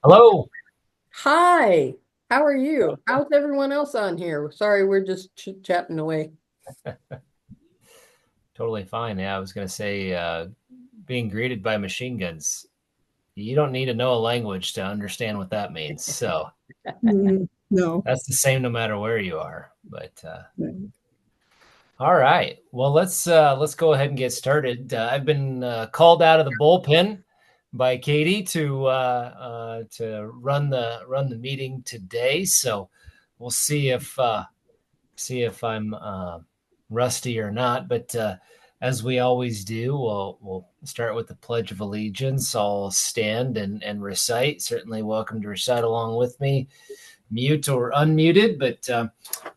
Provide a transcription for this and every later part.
Hello. Hi, how are you? How's everyone else on here? Sorry, we're just chit-chatting away. Totally fine. Yeah, I was going to say, being greeted by machine guns, you don't need to know a language to understand what that means. So No. that's the same no matter where you are. But all right, well let's go ahead and get started. I've been called out of the bullpen by Katie to run the meeting today. So we'll see if I'm rusty or not. But as we always do, we'll start with the Pledge of Allegiance. I'll stand and recite. Certainly welcome to recite along with me, mute or unmuted, but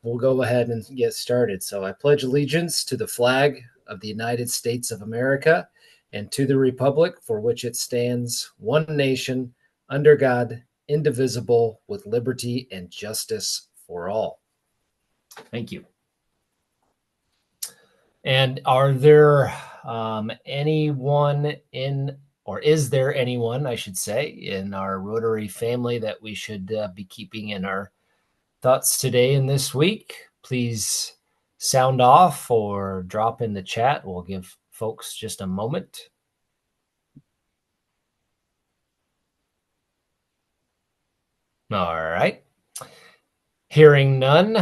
we'll go ahead and get started. So I pledge allegiance to the flag of the United States of America and to the republic for which it stands, one nation, under God, indivisible, with liberty and justice for all. Thank you. And are there anyone in, or is there anyone, I should say, in our Rotary family that we should be keeping in our thoughts today and this week? Please sound off or drop in the chat. We'll give folks just a moment. All right. Hearing none,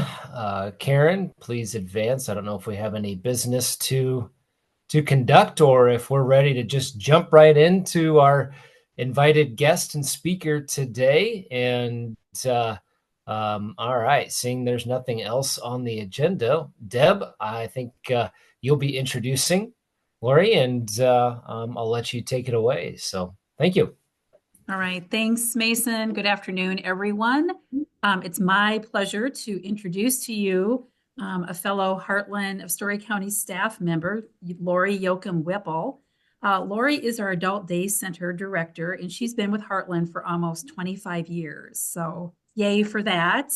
Karen, please advance. I don't know if we have any business to conduct or if we're ready to just jump right into our invited guest and speaker today. And all right, seeing there's nothing else on the agenda, Deb, I think you'll be introducing Laurie, and I'll let you take it away. So thank you. All right. Thanks, Mason. Good afternoon, everyone. It's my pleasure to introduce to you a fellow Heartland of Story County staff member, Laurie Yocum Whipple. Laurie is our Adult Day Center director, and she's been with Heartland for almost 25 years. So, yay for that.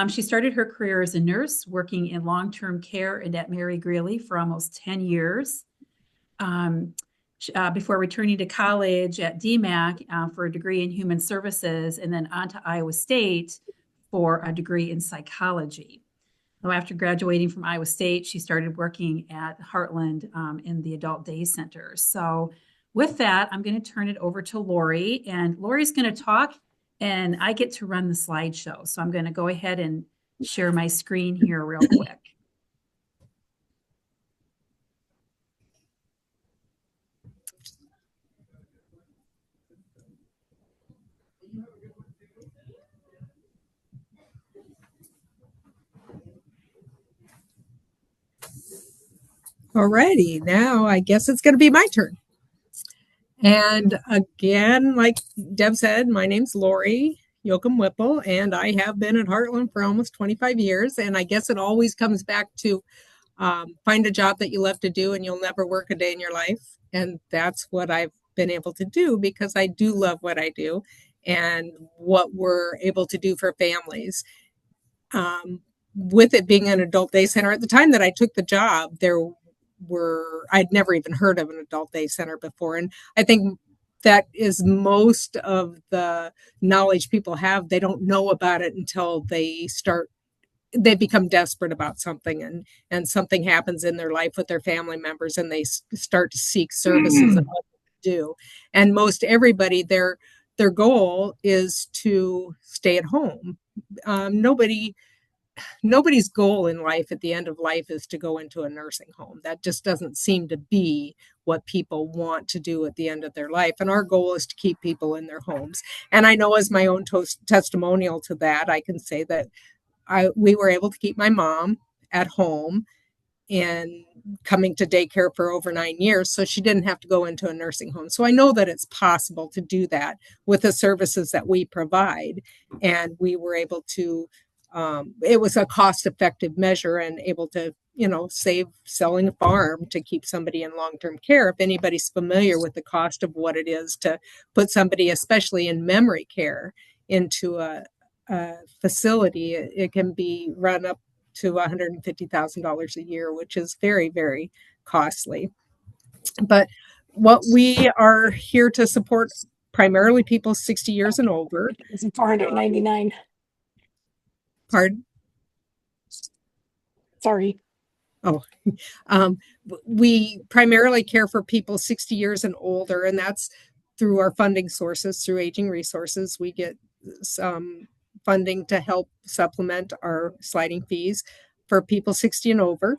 She started her career as a nurse, working in long-term care and at Mary Greeley for almost 10 years. Before returning to college at DMAC for a degree in human services and then on to Iowa State for a degree in psychology. So after graduating from Iowa State, she started working at Heartland in the Adult Day Center. So with that, I'm going to turn it over to Laurie, and Laurie's going to talk and I get to run the slideshow. So I'm going to go ahead and share my screen here real quick. Alrighty, now I guess it's going to be my turn. And again, like Deb said, my name's Laurie Yocum Whipple, and I have been at Heartland for almost 25 years. And I guess it always comes back to find a job that you love to do and you'll never work a day in your life. And that's what I've been able to do because I do love what I do and what we're able to do for families. With it being an adult day center, at the time that I took the job, I'd never even heard of an adult day center before. And I think that is most of the knowledge people have. They don't know about it until they become desperate about something and something happens in their life with their family members and they start to seek services and what to do. And most everybody, their goal is to stay at home. Nobody's goal in life at the end of life is to go into a nursing home. That just doesn't seem to be what people want to do at the end of their life. And our goal is to keep people in their homes. And I know as my own testimonial to that, I can say that we were able to keep my mom at home and coming to daycare for over 9 years. So she didn't have to go into a nursing home. So I know that it's possible to do that with the services that we provide. And we were able to it was a cost-effective measure and able to, save selling a farm to keep somebody in long-term care. If anybody's familiar with the cost of what it is to put somebody, especially in memory care, into a facility, it can be run up to $150,000 a year, which is very, very costly. But what we are here to support primarily people 60 years and over. It's 499. Pardon? Sorry. Oh, we primarily care for people 60 years and older, and that's through our funding sources, through Aging Resources. We get some funding to help supplement our sliding fees for people 60 and over.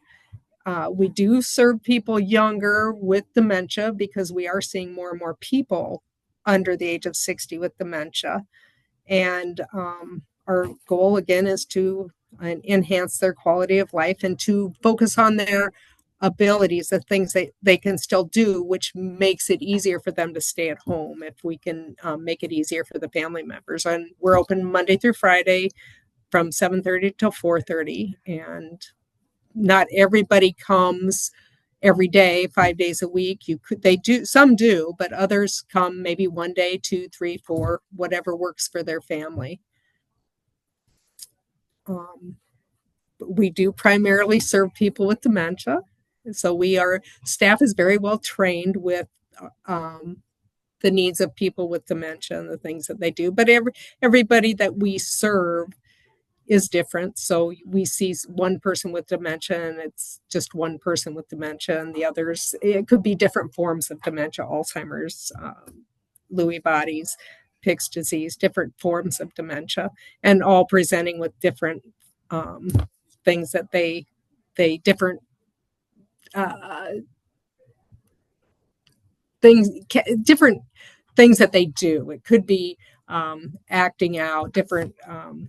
We do serve people younger with dementia because we are seeing more and more people under the age of 60 with dementia. And our goal, again, is to enhance their quality of life and to focus on their abilities, the things that they can still do, which makes it easier for them to stay at home if we can make it easier for the family members. And we're open Monday through Friday from 7:30 till 4:30, and not everybody comes every day, 5 days a week. They do, some do, but others come maybe one day, 2, 3, 4, whatever works for their family. We do primarily serve people with dementia. So staff is very well trained with the needs of people with dementia and the things that they do. But everybody that we serve is different. So we see one person with dementia and it's just one person with dementia, and the others, it could be different forms of dementia, Alzheimer's, Lewy bodies, Pick's disease, different forms of dementia, and all presenting with different things that they different different things that they do. It could be acting out, different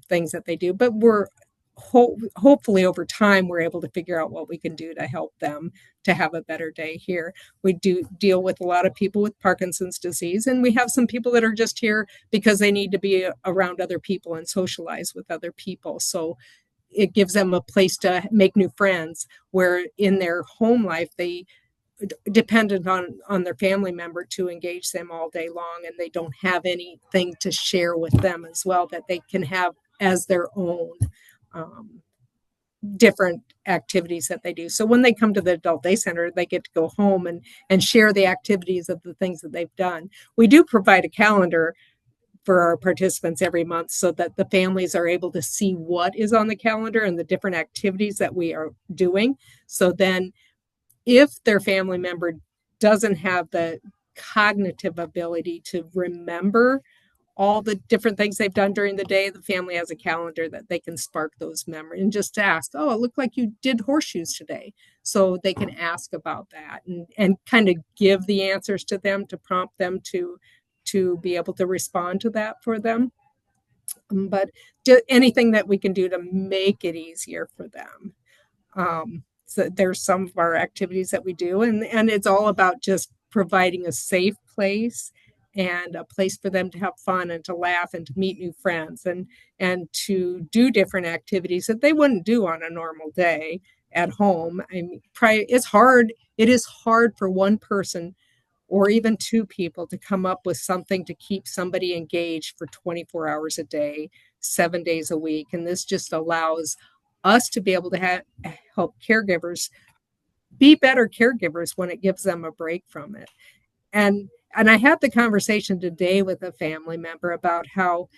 things that they do, but we're hopefully over time we're able to figure out what we can do to help them to have a better day here. We do deal with a lot of people with Parkinson's disease, and we have some people that are just here because they need to be around other people and socialize with other people. So it gives them a place to make new friends, where in their home life they dependent on their family member to engage them all day long, and they don't have anything to share with them as well that they can have as their own different activities that they do. So when they come to the adult day center, they get to go home and share the activities of the things that they've done. We do provide a calendar for our participants every month so that the families are able to see what is on the calendar and the different activities that we are doing. So then if their family member doesn't have the cognitive ability to remember all the different things they've done during the day, the family has a calendar that they can spark those memories and just ask, oh, it looked like you did horseshoes today. So they can ask about that and kind of give the answers to them to prompt them to be able to respond to that for them. But anything that we can do to make it easier for them. So there's some of our activities that we do, and it's all about just providing a safe place and a place for them to have fun and to laugh and to meet new friends and to do different activities that they wouldn't do on a normal day at home. I mean, it's hard. It is hard for one person or even two people to come up with something to keep somebody engaged for 24 hours a day, 7 days a week. And this just allows us to be able to help caregivers be better caregivers when it gives them a break from it. And I had the conversation today with a family member about how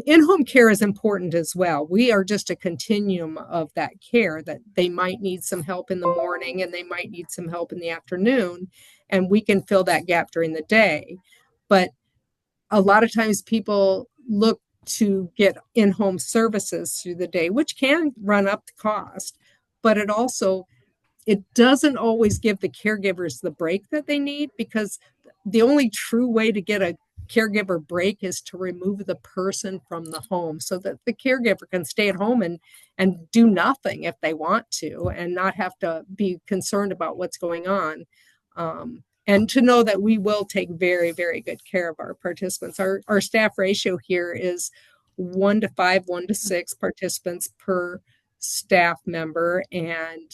in-home care is important as well. We are just a continuum of that care, that they might need some help in the morning and they might need some help in the afternoon, and we can fill that gap during the day. But a lot of times people look to get in-home services through the day, which can run up the cost, but it doesn't always give the caregivers the break that they need, because the only true way to get a caregiver break is to remove the person from the home so that the caregiver can stay at home and do nothing if they want to and not have to be concerned about what's going on. And to know that we will take very, very good care of our participants. Our staff ratio here is 1 to 5, 1 to 6 participants per staff member. And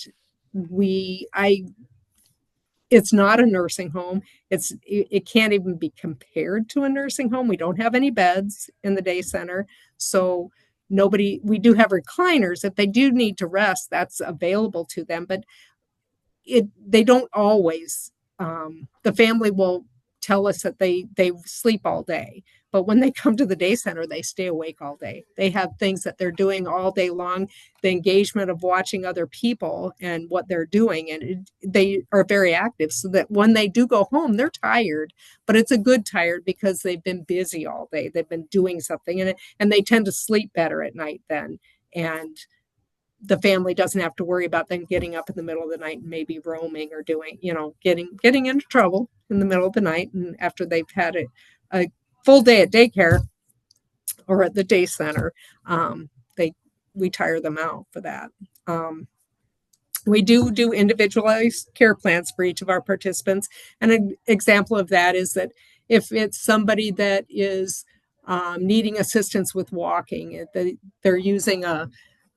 it's not a nursing home. It can't even be compared to a nursing home. We don't have any beds in the day center. So we do have recliners. If they do need to rest, that's available to them, but they don't always. The family will tell us that they sleep all day. But when they come to the day center, they stay awake all day. They have things that they're doing all day long, the engagement of watching other people and what they're doing. And they are very active, so that when they do go home, they're tired, but it's a good tired because they've been busy all day. They've been doing something, and they tend to sleep better at night then. And the family doesn't have to worry about them getting up in the middle of the night and maybe roaming or doing, getting into trouble in the middle of the night. And after they've had a full day at daycare or at the day center, they we tire them out for that. We do individualized care plans for each of our participants. And an example of that is that if it's somebody that is needing assistance with walking, they're using a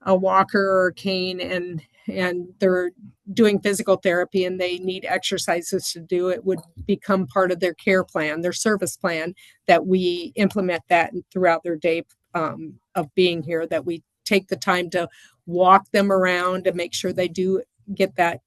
walker or a cane, and they're doing physical therapy and they need exercises to do, it would become part of their care plan, their service plan, that we implement that throughout their day of being here, that we take the time to walk them around and make sure they do get that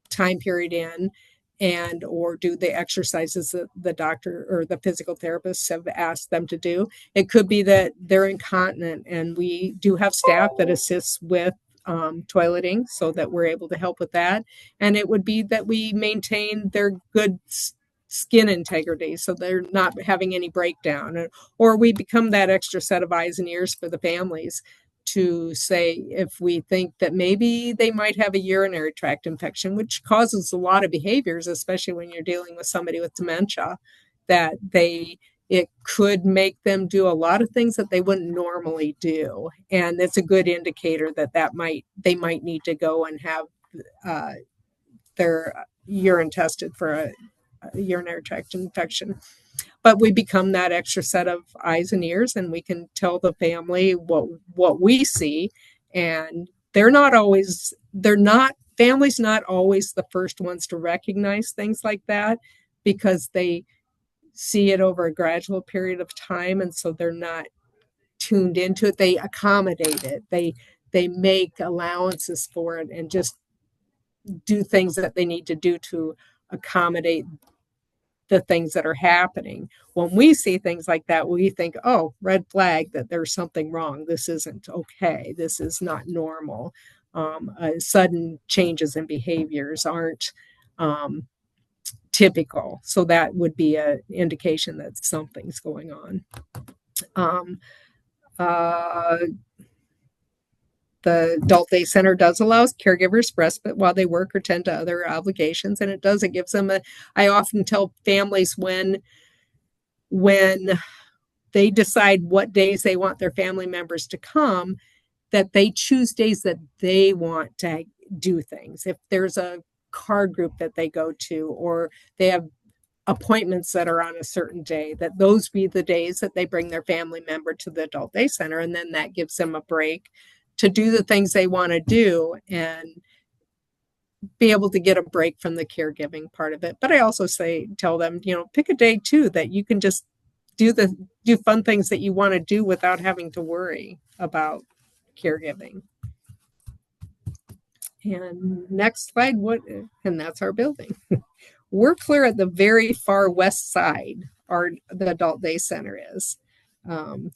time period in, and or do the exercises that the doctor or the physical therapists have asked them to do. It could be that they're incontinent, and we do have staff that assists with toileting, so that we're able to help with that. And it would be that we maintain their good skin integrity, so they're not having any breakdown, or we become that extra set of eyes and ears for the families to say if we think that maybe they might have a urinary tract infection, which causes a lot of behaviors, especially when you're dealing with somebody with dementia, that it could make them do a lot of things that they wouldn't normally do. And it's a good indicator that they might need to go and have their urine tested for a urinary tract infection. But we become that extra set of eyes and ears, and we can tell the family what we see. And family's not always the first ones to recognize things like that, because they see it over a gradual period of time, and so they're not tuned into it. They accommodate it. They make allowances for it and just do things that they need to do to accommodate the things that are happening. When we see things like that, we think, oh, red flag, that there's something wrong. This isn't okay. This is not normal. Sudden changes in behaviors aren't typical. So that would be an indication that something's going on. The Adult Day Center does allow caregivers respite while they work or tend to other obligations, and it gives them I often tell families when they decide what days they want their family members to come, that they choose days that they want to do things. If there's a card group that they go to, or they have appointments that are on a certain day, that those be the days that they bring their family member to the Adult Day Center, and then that gives them a break to do the things they want to do and be able to get a break from the caregiving part of it. But I also tell them, pick a day too that you can just do fun things that you want to do without having to worry about caregiving. And next slide, and that's our building. We're clear at the very far west side, the Adult Day Center is.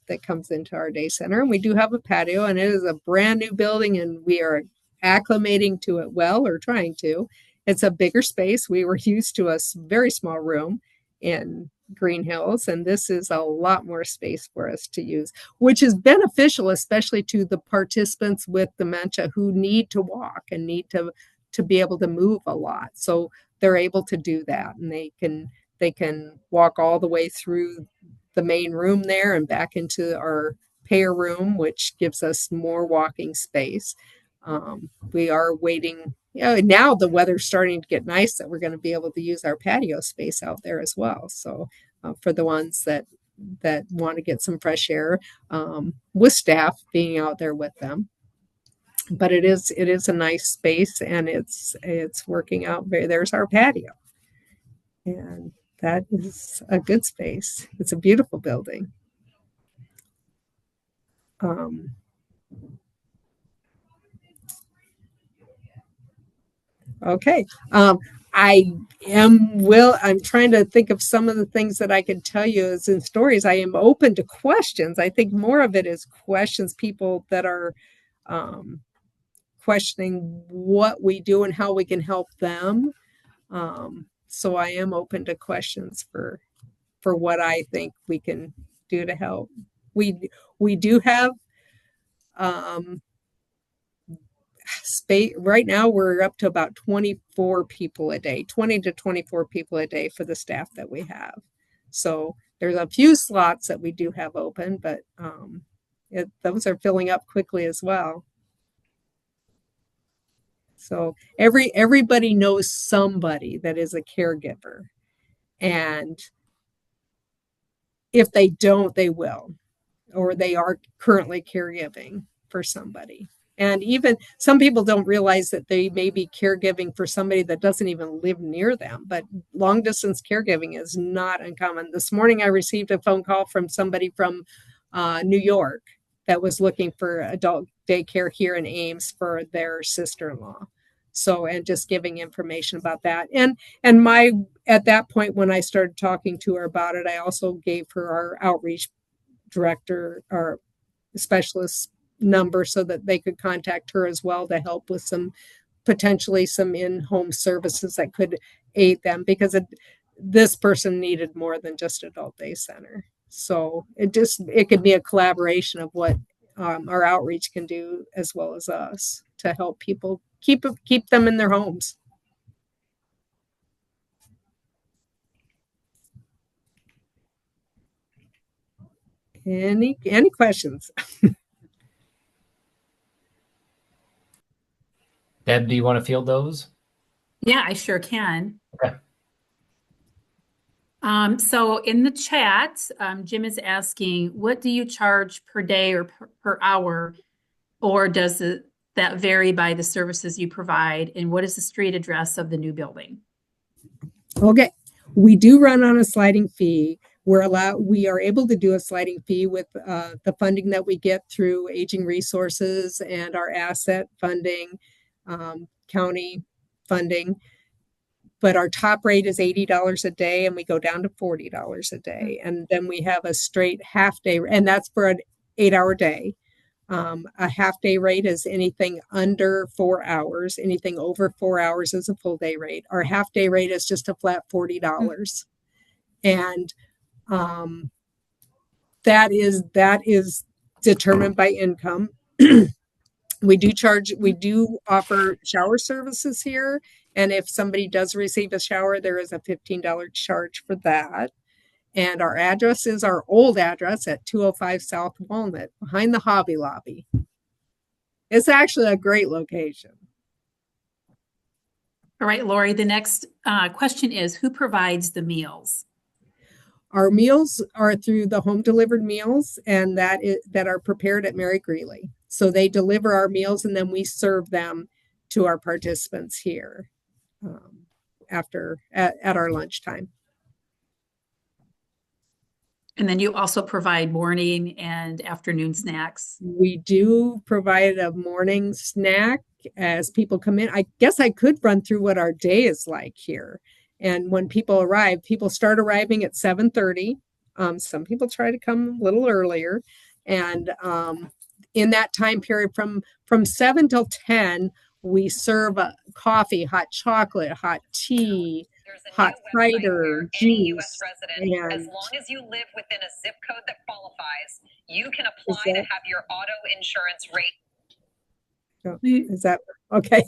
That comes into our day center, and we do have a patio, and it is a brand new building, and we are acclimating to it well, or trying to. It's a bigger space. We were used to a very small room in Green Hills, and this is a lot more space for us to use, which is beneficial, especially to the participants with dementia who need to walk and need to be able to move a lot. So they're able to do that, and they can walk all the way through the main room there and back into our payer room, which gives us more walking space. We are waiting. Now the weather's starting to get nice, that we're going to be able to use our patio space out there as well. So for the ones that want to get some fresh air, with staff being out there with them. But it is a nice space, and it's working out. There's our patio, and that is a good space. It's a beautiful building. Okay. I'm trying to think of some of the things that I could tell you as in stories. I am open to questions. I think more of it is questions, people that are um, questioning what we do and how we can help them. So I am open to questions for what I think we can do to help. We do have um, space right now. We're up to about 24 people a day, 20 to 24 people a day for the staff that we have. So there's a few slots that we do have open, but those are filling up quickly as well. So everybody knows somebody that is a caregiver, and if they don't, they will, or they are currently caregiving for somebody. And even some people don't realize that they may be caregiving for somebody that doesn't even live near them. But long distance caregiving is not uncommon. This morning, I received a phone call from somebody from New York that was looking for adult daycare here in Ames for their sister-in-law. So, and just giving information about that. And my, at that point, when I started talking to her about it, I also gave her our outreach director or specialist number so that they could contact her as well to help with some potentially some in-home services that could aid them, because this person needed more than just adult day center. So it could be a collaboration of what our outreach can do as well as us to help people keep them in their homes. Any questions? Deb, do you want to field those? Yeah, I sure can. Okay. So in the chat, Jim is asking, what do you charge per day or per hour, or does that vary by the services you provide? And what is the street address of the new building? Okay, we do run on a sliding fee. We are able to do a sliding fee with the funding that we get through Aging Resources and our asset funding, county funding. But our top rate is $80 a day, and we go down to $40 a day. And then we have a straight half day, and that's for an 8-hour day. A half day rate is anything under 4 hours. Anything over 4 hours is a full day rate. Our half day rate is just a flat $40. And that is determined by income. We do offer shower services here. And if somebody does receive a shower, there is a $15 charge for that. And our address is our old address at 205 South Walnut, behind the Hobby Lobby. It's actually a great location. All right, Laurie, the next question is, who provides the meals? Our meals are through the home delivered meals, and that are prepared at Mary Greeley. So they deliver our meals, and then we serve them to our participants here at our lunchtime. And then you also provide morning and afternoon snacks. We do provide a morning snack as people come in. I guess I could run through what our day is like here. And when people arrive, people start arriving at 7:30. Some people try to come a little earlier. And in that time period from 7 till 10, we serve coffee, hot chocolate, hot tea, hot cider, juice. And as long as you live within a zip code that qualifies, you can apply to have your auto insurance rate. Is that okay?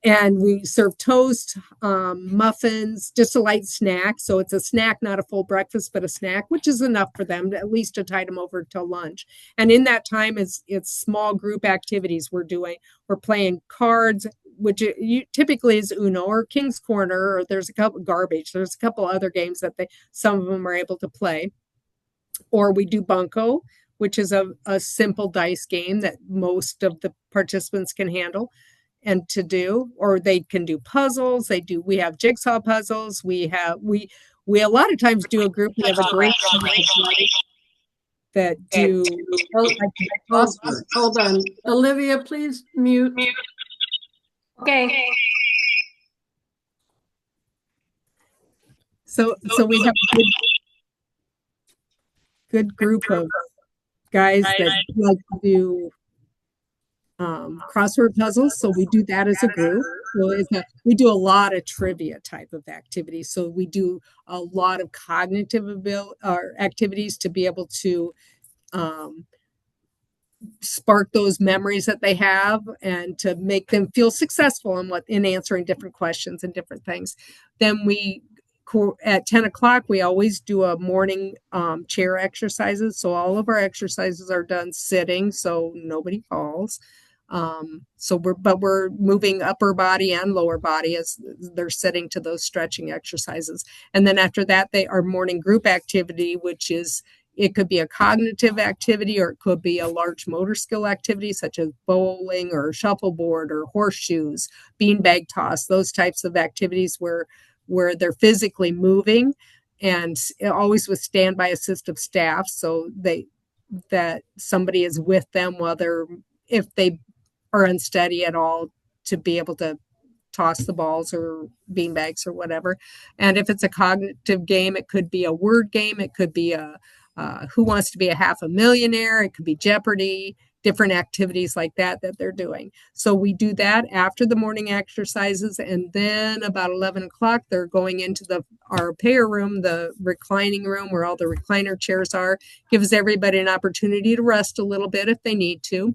And we serve toast, muffins, just a light snack. So it's a snack, not a full breakfast, but a snack, which is enough for them, at least to tide them over till lunch. And in that time, it's small group activities we're doing. We're playing cards, which typically is Uno or King's Corner, or there's a couple garbage. There's a couple other games that some of them are able to play. Or we do Bunko, which is a simple dice game that most of the participants can handle and to do, or they can do puzzles. We have jigsaw puzzles. We a lot of times do a group. We have a great that do. Hold on. Olivia, please mute. Okay. So we have a good group of guys that like to do crossword puzzles. So we do that as a group. So we do a lot of trivia type of activities. So we do a lot of cognitive activities to be able to um, spark those memories that they have and to make them feel successful in answering different questions and different things. Then at 10 o'clock, we always do a morning chair exercises. So all of our exercises are done sitting, so nobody falls. We're moving upper body and lower body as they're sitting to those stretching exercises. And then after that, our morning group activity, which is it could be a cognitive activity or it could be a large motor skill activity such as bowling or shuffleboard or horseshoes, beanbag toss, those types of activities where they're physically moving and always with standby assistive staff so that somebody is with them if they are unsteady at all to be able to toss the balls or beanbags or whatever. And if it's a cognitive game, it could be a word game. It could be a Who Wants to Be a Half a Millionaire. It could be Jeopardy, different activities like that they're doing. So we do that after the morning exercises. And then about 11 o'clock, they're going into our payer room, the reclining room where all the recliner chairs are. Gives everybody an opportunity to rest a little bit if they need to.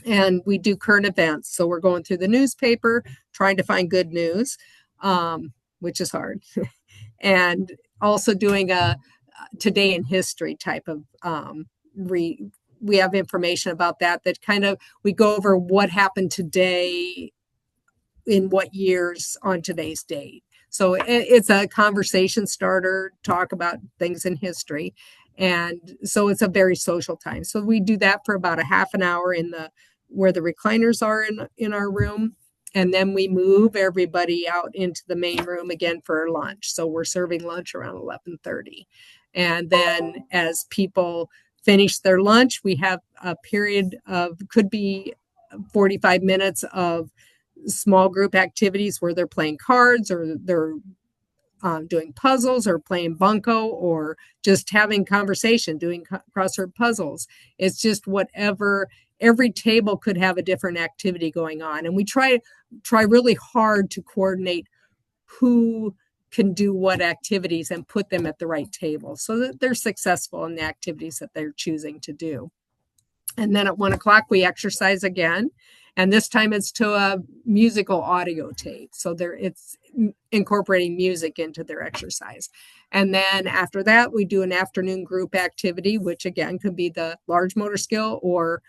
And we do current events. So we're going through the newspaper, trying to find good news, which is hard. And also doing a today in history type of we have information about that kind of we go over what happened today in what years on today's date. So it's a conversation starter, talk about things in history. And so it's a very social time. So we do that for about a half an hour where the recliners are in our room. And then we move everybody out into the main room again for lunch. So we're serving lunch around 11:30. And then as people finish their lunch, we have a period could be 45 minutes of small group activities where they're playing cards or they're doing puzzles or playing bunco or just having conversation, doing crossword puzzles. It's just whatever. Every table could have a different activity going on. And we try really hard to coordinate who can do what activities and put them at the right table so that they're successful in the activities that they're choosing to do. And then at 1 o'clock, we exercise again. And this time it's to a musical audio tape. So it's incorporating music into their exercise. And then after that, we do an afternoon group activity, which again could be the large motor skill or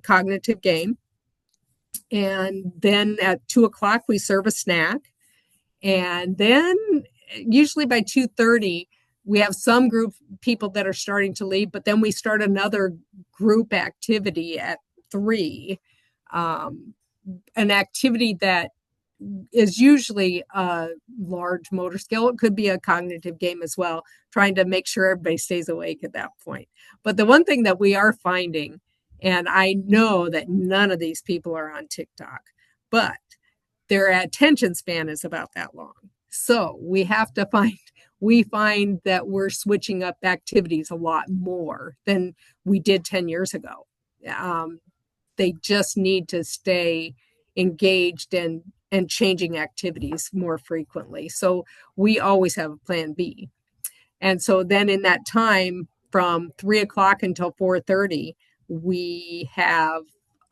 cognitive game. And then at 2 o'clock, we serve a snack. And then usually by 2:30, we have some group people that are starting to leave, but then we start another group activity at 3, an activity that is usually a large motor skill. It could be a cognitive game as well, trying to make sure everybody stays awake at that point. But the one thing that we are finding, and I know that none of these people are on TikTok, but their attention span is about that long. So we find that we're switching up activities a lot more than we did 10 years ago. They just need to stay engaged and changing activities more frequently. So we always have a plan B. And so then in that time from 3 o'clock until 4:30, we have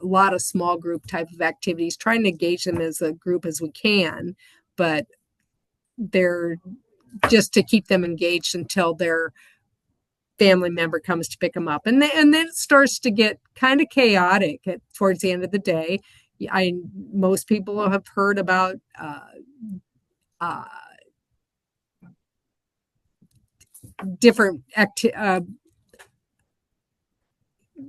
a lot of small group type of activities, trying to engage them as a group as we can, but they're just to keep them engaged until their family member comes to pick them up. And then it starts to get kind of chaotic towards the end of the day. Most people have heard about different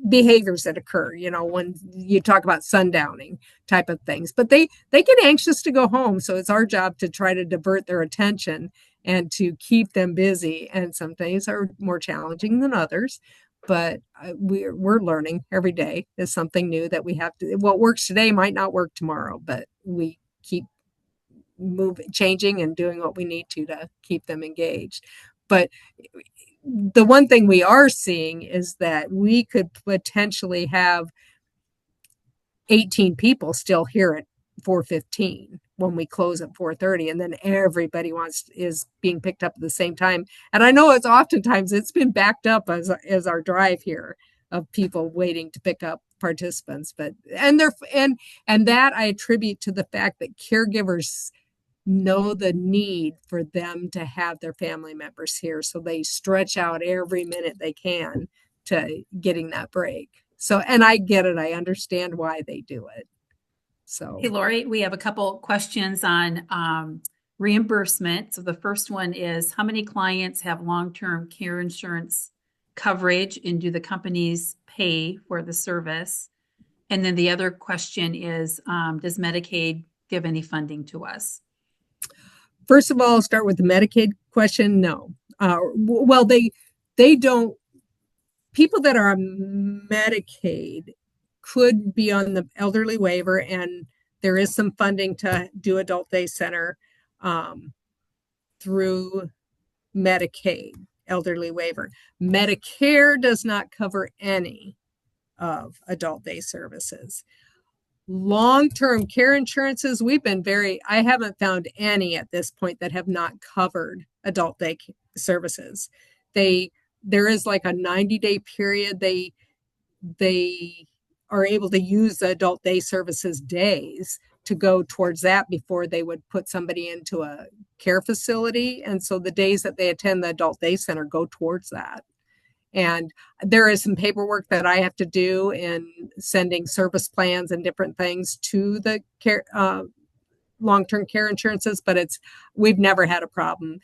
behaviors that occur, when you talk about sundowning type of things, but they get anxious to go home. So it's our job to try to divert their attention and to keep them busy. And some things are more challenging than others, but we're learning every day. Is something new that we have to, what works today might not work tomorrow, but we keep changing and doing what we need to keep them engaged. But the one thing we are seeing is that we could potentially have 18 people still here at 4:15 when we close at 4:30, and then everybody is being picked up at the same time. And I know it's been backed up as our drive here of people waiting to pick up participants. But and that I attribute to the fact that caregivers know the need for them to have their family members here, so they stretch out every minute they can to getting that break. So, and I get it. I understand why they do it. So, hey, Laurie, we have a couple questions on reimbursement. So the first one is, how many clients have long-term care insurance coverage, and do the companies pay for the service? And then the other question is, does Medicaid give any funding to us? First of all, I'll start with the Medicaid question. No. Well, they don't. People that are on Medicaid could be on the elderly waiver, and there is some funding to do adult day center through Medicaid, elderly waiver. Medicare does not cover any of adult day services. Long-term care insurances, I haven't found any at this point that have not covered adult day services. There is like a 90-day period. They are able to use the adult day services days to go towards that before they would put somebody into a care facility. And so the days that they attend the adult day center go towards that. And there is some paperwork that I have to do in sending service plans and different things to the care, long-term care insurances, but we've never had a problem.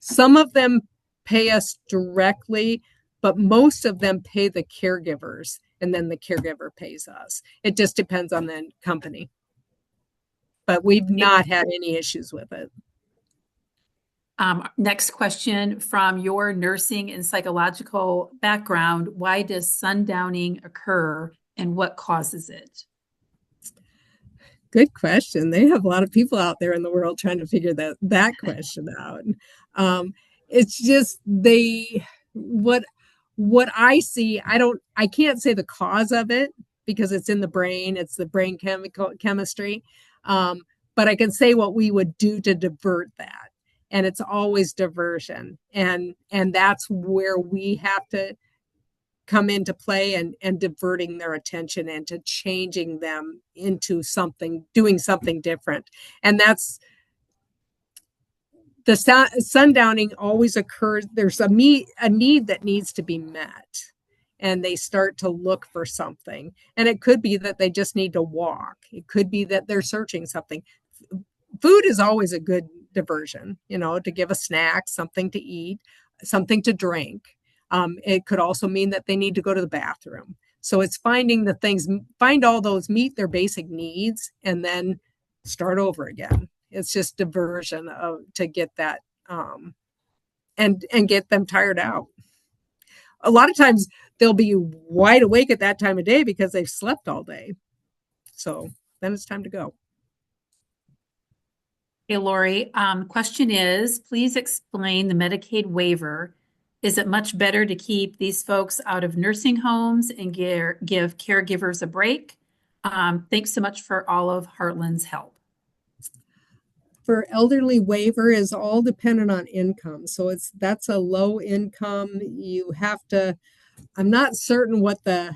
Some of them pay us directly, but most of them pay the caregivers, and then the caregiver pays us. It just depends on the company. But we've not had any issues with it. Next question, from your nursing and psychological background, why does sundowning occur and what causes it? Good question. They have a lot of people out there in the world trying to figure that question out. It's just what I see, I can't say the cause of it because it's in the brain. It's the brain chemistry. But I can say what we would do to divert that. And it's always diversion. And that's where we have to come into play and diverting their attention into changing them into doing something different. And that's the sundowning always occurs. There's a need that needs to be met. And they start to look for something. And it could be that they just need to walk. It could be that they're searching something. Food is always a good diversion, to give a snack, something to eat, something to drink. It could also mean that they need to go to the bathroom. So it's finding the things, find all those, meet their basic needs, and then start over again. It's just diversion to get that and get them tired out. A lot of times they'll be wide awake at that time of day because they've slept all day. So then it's time to go. Hey, Laurie, question is, please explain the Medicaid waiver. Is it much better to keep these folks out of nursing homes and give caregivers a break? Thanks so much for all of Heartland's help. For elderly waiver is all dependent on income. So that's a low income. You have to, I'm not certain what the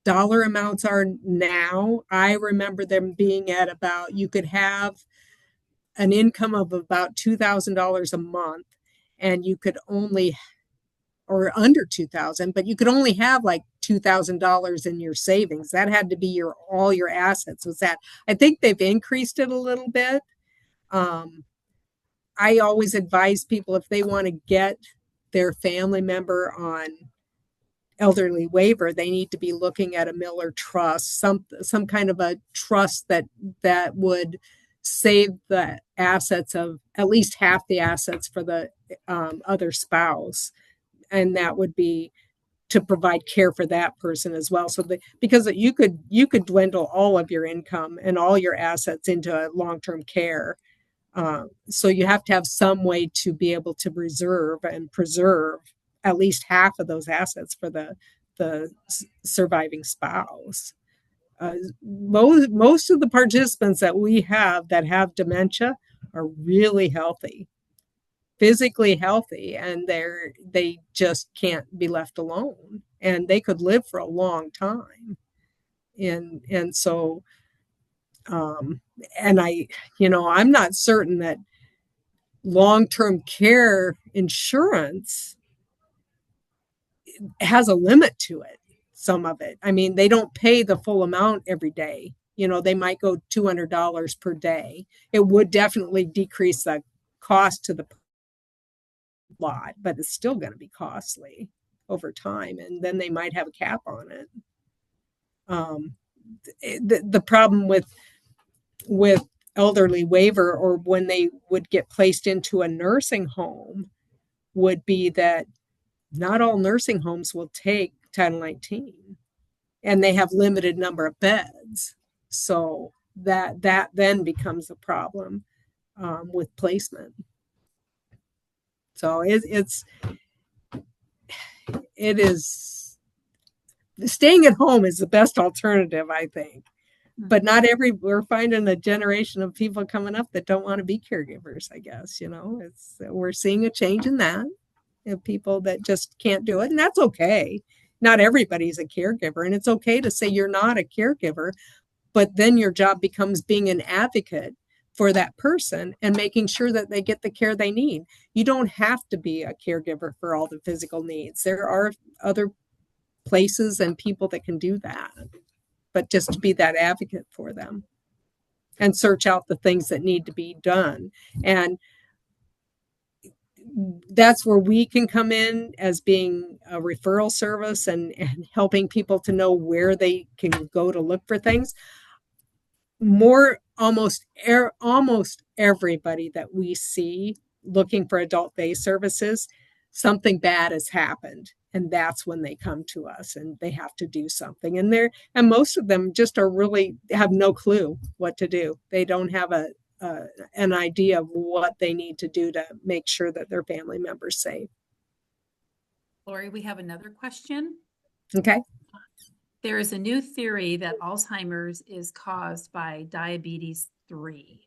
dollar amounts are now. I remember them being at about, you could have an income of about $2,000 a month, and you could only, or under 2,000, but you could only have like $2,000 in your savings. That had to be all your assets. Was that? I think they've increased it a little bit. I always advise people, if they want to get their family member on elderly waiver, they need to be looking at a Miller trust, some kind of a trust that would save the assets of at least half the assets for the other spouse. And that would be to provide care for that person as well. So because you could dwindle all of your income and all your assets into long-term care. So you have to have some way to be able to reserve and preserve at least half of those assets for the surviving spouse. Most of the participants that we have that have dementia are really healthy, physically healthy, and they just can't be left alone, and they could live for a long time. And so and I'm not certain that long-term care insurance has a limit to it. Some of it, I mean, they don't pay the full amount every day. They might go $200 per day. It would definitely decrease the cost to the lot, but it's still going to be costly over time, and then they might have a cap on it. The problem with elderly waiver, or when they would get placed into a nursing home, would be that not all nursing homes will take Title 19, and they have limited number of beds. So that then becomes a problem with placement. So it is staying at home is the best alternative, I think. But we're finding a generation of people coming up that don't want to be caregivers, I guess. We're seeing a change in that, people that just can't do it. And that's okay. Not everybody's a caregiver, and it's okay to say you're not a caregiver, but then your job becomes being an advocate for that person and making sure that they get the care they need. You don't have to be a caregiver for all the physical needs. There are other places and people that can do that, but just to be that advocate for them and search out the things that need to be done. And that's where we can come in as being a referral service and helping people to know where they can go to look for things. Almost everybody that we see looking for adult day services, something bad has happened, and that's when they come to us and they have to do something. And most of them just have no clue what to do. They don't have an idea of what they need to do to make sure that their family member's safe. Laurie, we have another question. Okay. There is a new theory that Alzheimer's is caused by diabetes 3.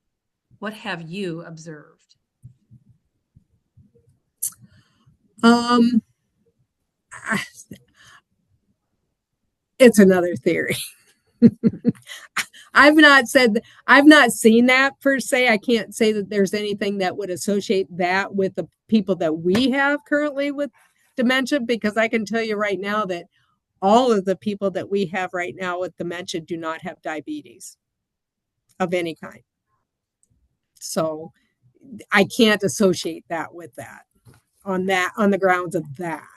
What have you observed? It's another theory. I've not seen that per se. I can't say that there's anything that would associate that with the people that we have currently with dementia, because I can tell you right now that all of the people that we have right now with dementia do not have diabetes of any kind. So I can't associate that with that on the grounds of that.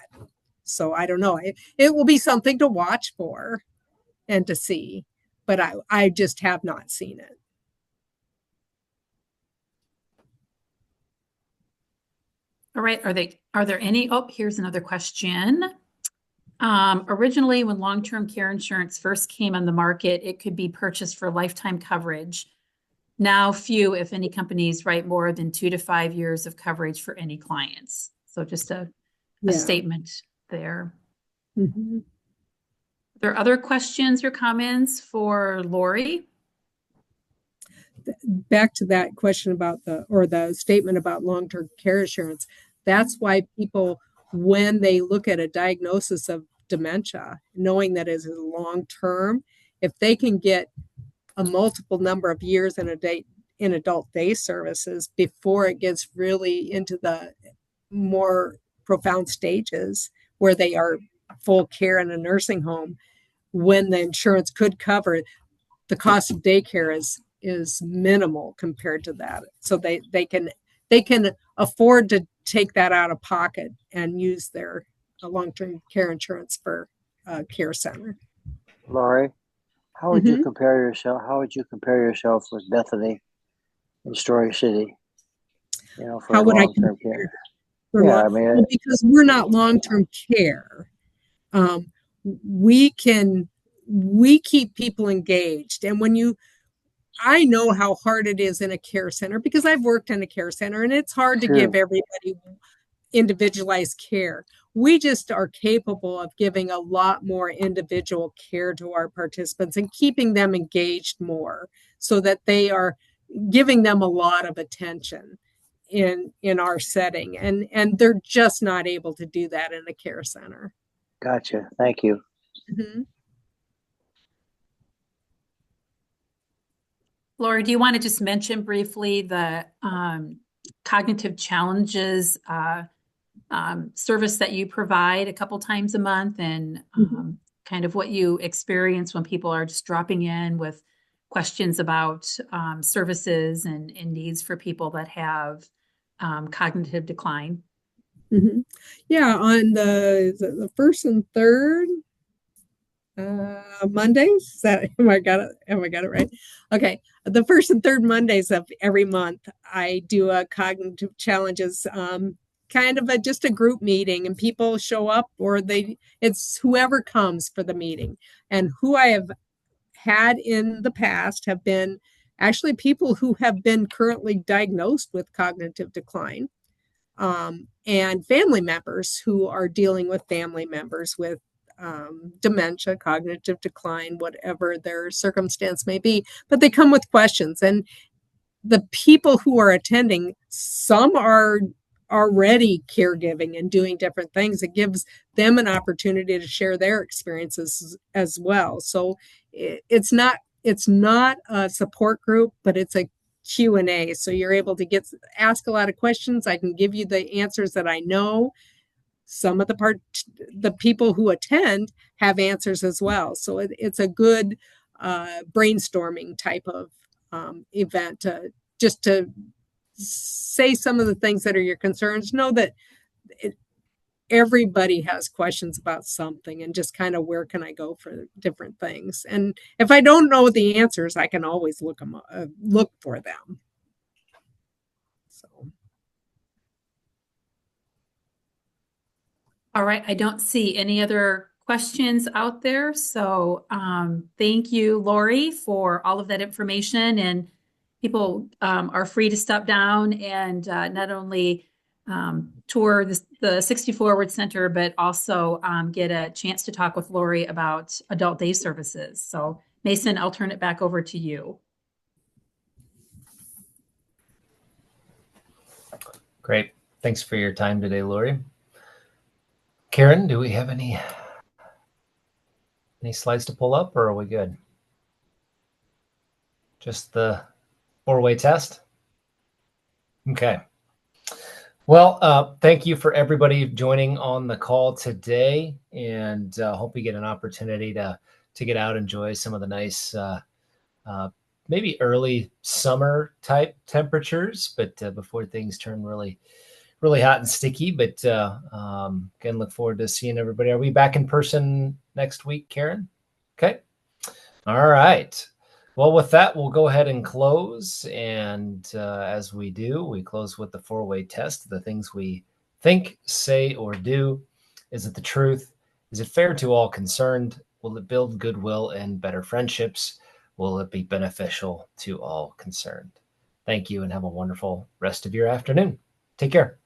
So I don't know. It will be something to watch for and to see, but I just have not seen it. All right. Are there any? Oh, here's another question. Originally, when long-term care insurance first came on the market, it could be purchased for lifetime coverage. Now, few, if any, companies write more than 2 to 5 years of coverage for any clients. So just a statement there. Mm-hmm. Are there other questions or comments for Laurie? Back to that question about the statement about long-term care insurance. That's why people, when they look at a diagnosis of dementia, knowing that it is long-term, if they can get a multiple number of years in adult day services before it gets really into the more profound stages where they are full care in a nursing home, when the insurance could cover it, the cost of daycare is minimal compared to that. So they can afford to take that out of pocket and use their long-term care insurance for a care center. Laurie, how would you compare yourself? How would you compare yourself with Bethany in Story City? For how would long-term care. because we're not long-term care. we keep people engaged. And I know how hard it is in a care center because I've worked in a care center, and it's hard to give everybody individualized care. We just are capable of giving a lot more individual care to our participants and keeping them engaged more so that they are giving them a lot of attention in our setting. And they're just not able to do that in a care center. Gotcha. Thank you. Mm-hmm. Laurie, do you want to just mention briefly the cognitive challenges service that you provide a couple times a month, and kind of what you experience when people are just dropping in with questions about services and needs for people that have cognitive decline? Mm-hmm. Yeah, on the first and third Mondays. Am I got it right? Okay. The first and third Mondays of every month, I do a cognitive challenges, kind of just a group meeting, and people show up, or it's whoever comes for the meeting. And who I have had in the past have been actually people who have been currently diagnosed with cognitive decline, and family members who are dealing with family members with dementia, cognitive decline, whatever their circumstance may be. But they come with questions, and the people who are attending, some are already caregiving and doing different things. It gives them an opportunity to share their experiences as well. So it's not a support group, but it's a Q&A. So you're able to ask a lot of questions. I can give you the answers that I know. Some of the people who attend have answers as well. So it's a good brainstorming type of event, just to say some of the things that are your concerns. Know that everybody has questions about something, and just kind of where can I go for different things. And if I don't know the answers, I can always look for them. So. All right, I don't see any other questions out there. So thank you, Laurie, for all of that information. And people are free to stop down and not only tour the 60 Forward Center, but also get a chance to talk with Laurie about adult day services. So Mason, I'll turn it back over to you. Great. Thanks for your time today, Laurie. Karen, do we have any slides to pull up, or are we good? Just the 4-way test? Okay. Well, thank you for everybody joining on the call today, and hope you get an opportunity to get out, enjoy some of the nice, maybe early summer type temperatures, but before things turn really hot and sticky. But again, look forward to seeing everybody. Are we back in person next week, Karen? Okay. All right. Well, with that, we'll go ahead and close. And as we do, we close with the 4-way test. The things we think, say, or do. Is it the truth? Is it fair to all concerned? Will it build goodwill and better friendships? Will it be beneficial to all concerned? Thank you, and have a wonderful rest of your afternoon. Take care.